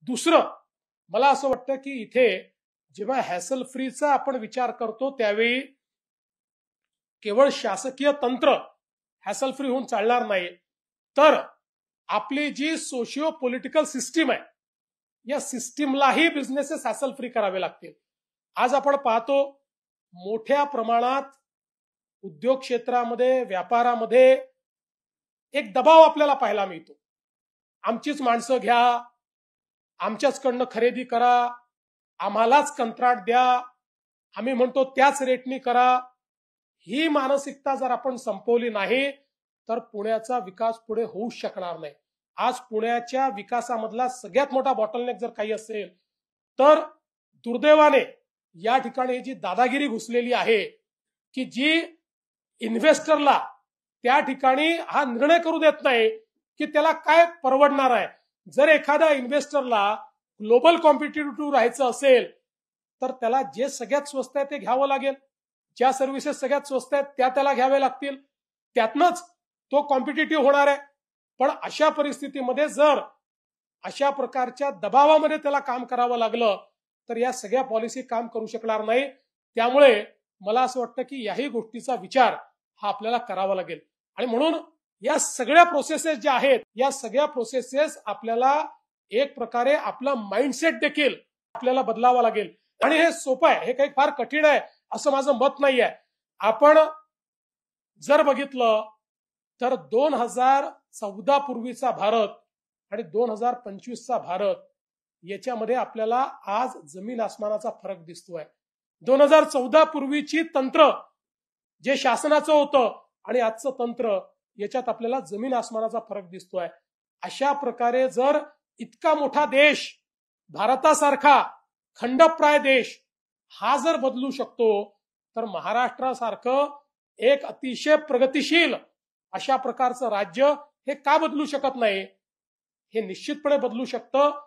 दुसरं मला असं वाटतं की इथे जेव्हा हॅसल फ्रीचा आपण विचार करतो त्यावेळी केवळ शासकीय तंत्र हॅसल फ्री होऊन चालणार नाही, तर आपली जी सोशिओ पॉलिटिकल सिस्टीम आहे या सिस्टीमलाही बिझनेसेस हॅसल फ्री करावे लागतील. आज आपण पाहतो मोठ्या प्रमाणात उद्योग क्षेत्रामध्ये व्यापारामध्ये एक दबाव आपल्याला पाहायला मिळतो. आमचीच माणसं घ्या, आमच्याचकडनं खरेदी करा, आम्हालाच कंत्राट द्या, आम्ही म्हणतो त्याच रेटनी करा. ही मानसिकता जर आपण संपवली नाही तर पुण्याचा विकास पुढे होऊ शकणार नाही. आज पुण्याच्या विकासामधला सगळ्यात मोठा बॉटलनेक जर काही असेल तर दुर्दैवाने या ठिकाणी जी दादागिरी घुसलेली आहे की जी इन्व्हेस्टरला त्या ठिकाणी हा निर्णय करू देत नाही की त्याला काय परवडणार आहे. जर एखाद्या इन्व्हेस्टरला ग्लोबल कॉम्पिटिटिव्ह राहायचं असेल तर त्याला जे सगळ्यात स्वस्त आहे ते घ्यावं लागेल, ज्या सर्व्हिसेस सगळ्यात स्वस्त आहेत त्या त्याला घ्याव्या लागतील, त्यातनंच तो कॉम्पिटिटिव्ह होणार आहे. पण अशा परिस्थितीमध्ये जर अशा प्रकारच्या दबावामध्ये त्याला काम करावं लागलं तर या सगळ्या पॉलिसी काम करू शकणार नाही. त्यामुळे मला असं वाटतं की याही गोष्टीचा विचार हा आपल्याला करावा लागेल. आणि म्हणून या सगळ्या प्रोसेसेस ज्या आहेत या सगळ्या प्रोसेसेस आपल्याला एक प्रकारे आपला माइंडसेट देखील आपल्याला बदलावा लागेल. आणि हे सोपं आहे, हे काही फार कठीण आहे असं माझं मत नाही आहे. आपण जर बघितलं तर 2014 पूर्वीचा भारत आणि 2025चा भारत याच्यामध्ये आपल्याला आज जमीन आसमानाचा फरक दिसतोय. 2014 पूर्वीची तंत्र जे शासनाचं होतं आणि आजचं तंत्र याच्यात आपल्याला जमीन आसमानाचा फरक दिसतोय. अशा प्रकारे जर इतका मोठा देश भारतासारखा खंडप्राय देश हा जर बदलू शकतो तर महाराष्ट्रासारखं एक अतिशय प्रगतिशील अशा प्रकारचं राज्य हे का बदलू शकत नाही. हे निश्चितपणे बदलू शकतं.